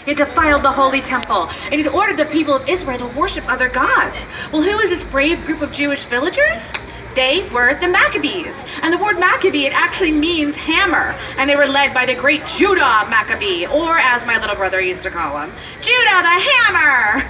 He had defiled the holy temple, and he'd ordered the people of Israel to worship other gods. Well, who is this brave group of Jewish villagers? They were the Maccabees. And the word Maccabee, it actually means hammer. And they were led by the great Judah Maccabee, or as my little brother used to call him, Judah the Hammer.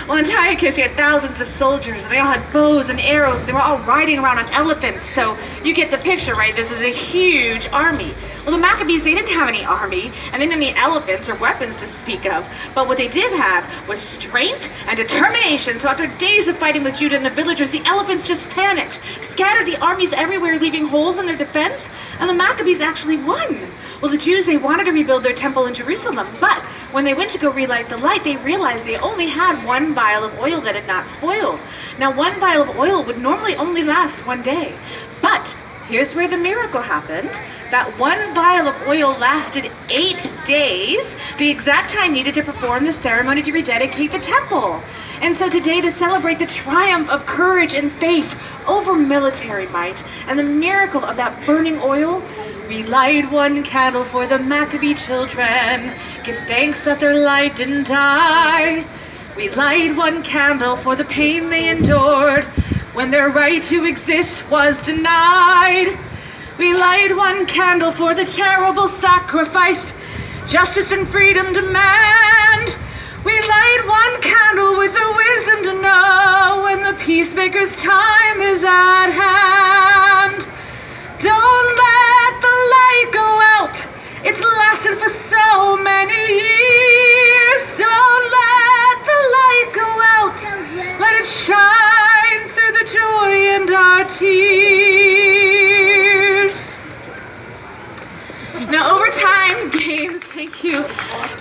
Well, Antiochus, he had thousands of soldiers, and they all had bows and arrows, and they were all riding around on elephants. So you get the picture, right? This is a huge army. Well, the Maccabees, they didn't have any army, and they didn't have any elephants or weapons to speak of. But what they did have was strength and determination. So after days of fighting with Judah and the villagers, the elephants just panicked, scattered the armies everywhere, leaving holes in their defense, and the Maccabees actually won. Well, the Jews, they wanted to rebuild their temple in Jerusalem, but when they went to go relight the light, they realized they only had one vial of oil that had not spoiled. Now, one vial of oil would normally only last one day, but here's where the miracle happened. That one vial of oil lasted 8 days, the exact time needed to perform the ceremony to rededicate the temple. And so today, to celebrate the triumph of courage and faith over military might and the miracle of that burning oil, we light one candle for the Maccabee children. Give thanks that their light didn't die. We light one candle for the pain they endured when their right to exist was denied. We light one candle for the terrible sacrifice justice and freedom demand. We light one candle with the wisdom to know when the peacemaker's time is at hand. Don't let the light go out. It's lasted for so many years. Don't let the light go out. Let it shine through the joy and our tears. Now, over time, games, thank you.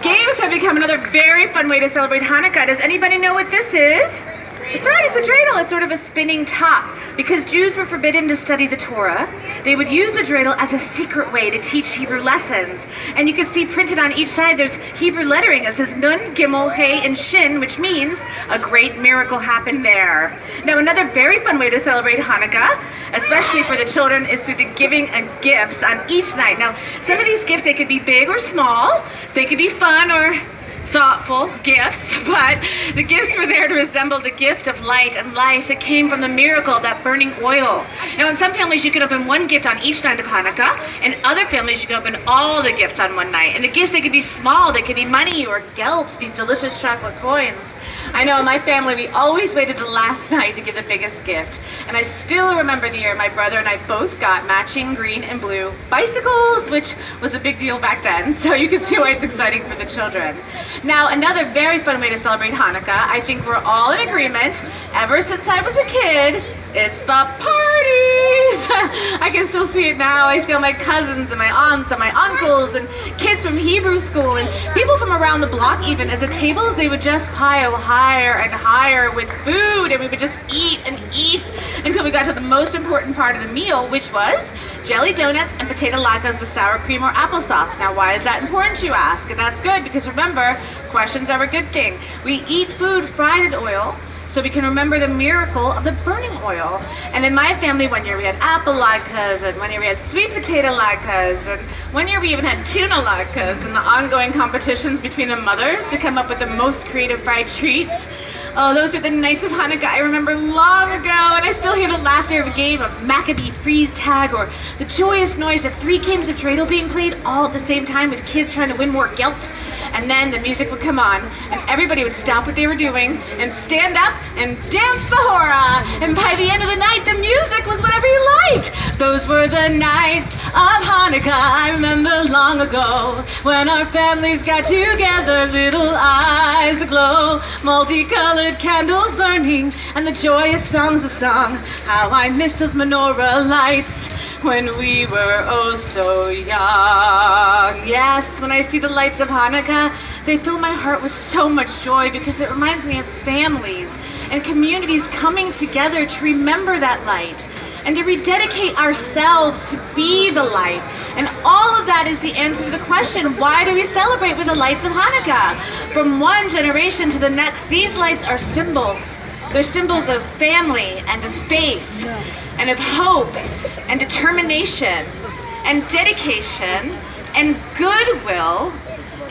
Games have become another very fun way to celebrate Hanukkah. Does anybody know what this is? It's right, it's a dreidel. It's sort of a spinning top. Because Jews were forbidden to study the Torah, they would use the dreidel as a secret way to teach Hebrew lessons. And you can see printed on each side, there's Hebrew lettering. It says Nun, Gimel, Hey, and Shin, which means a great miracle happened there. Now, another very fun way to celebrate Hanukkah, especially for the children, is through the giving of gifts on each night. Now, some of these gifts, they could be big or small. They could be fun or thoughtful gifts, but the gifts were there to resemble the gift of light and life that came from the miracle of that burning oil. Now, in some families, you can open one gift on each night of Hanukkah. In other families, you can open all the gifts on one night. And the gifts, they could be small. They could be money or gelt, these delicious chocolate coins. I know in my family, we always waited the last night to give the biggest gift. And I still remember the year my brother and I both got matching green and blue bicycles, which was a big deal back then. So you can see why it's exciting for the children. Now, another very fun way to celebrate Hanukkah, I think we're all in agreement, ever since I was a kid, it's the parties! I can still see it now. I see all my cousins and my aunts and my uncles and kids from Hebrew school and people from around the block even. As the tables, they would just pile higher and higher with food, and we would just eat and eat until we got to the most important part of the meal, which was jelly donuts and potato latkes with sour cream or applesauce. Now, why is that important, you ask? And that's good because remember, questions are a good thing. We eat food fried in oil, so we can remember the miracle of the burning oil. And in my family, one year we had apple latkes, and one year we had sweet potato latkes, and one year we even had tuna latkes, and the ongoing competitions between the mothers to come up with the most creative fried treats. Oh, those were the nights of Hanukkah I remember long ago, and I still hear the laughter of a game of Maccabee freeze tag, or the joyous noise of 3 games of dreidel being played all at the same time with kids trying to win more gelt. And then the music would come on, and everybody would stop what they were doing and stand up and dance the hora. And by the end of the night, the music was whatever you liked. Those were the nights of Hanukkah I remember long ago, when our families got together, little eyes aglow, multicolored candles burning, and the joyous songs sung. How I miss those menorah lights when we were oh so young. Yes, when I see the lights of Hanukkah, they fill my heart with so much joy because it reminds me of families and communities coming together to remember that light and to rededicate ourselves to be the light. And all of that is the answer to the question, why do we celebrate with the lights of Hanukkah? From one generation to the next, these lights are symbols. They're symbols of family and of faith and of hope and determination and dedication and goodwill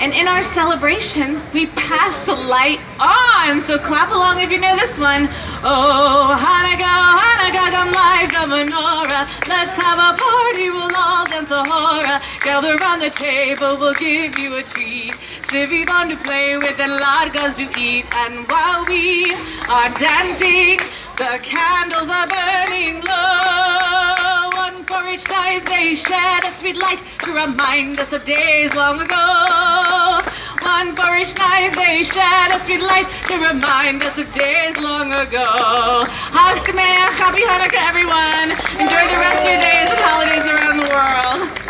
And in our celebration, we pass the light on. So clap along if you know this one. Oh, Hanukkah, Hanukkah, come light the menorah. Let's have a party, we'll all dance a hora. Gather around the table, we'll give you a treat. Sivy fun to play with and latkes to eat. And while we are dancing, the candles are burning low. One for each night they shed a sweet light to remind us of days long ago. One for each night they shed a sweet light to remind us of days long ago. Hag Sameach, happy Hanukkah everyone. Enjoy the rest of your days and holidays around the world.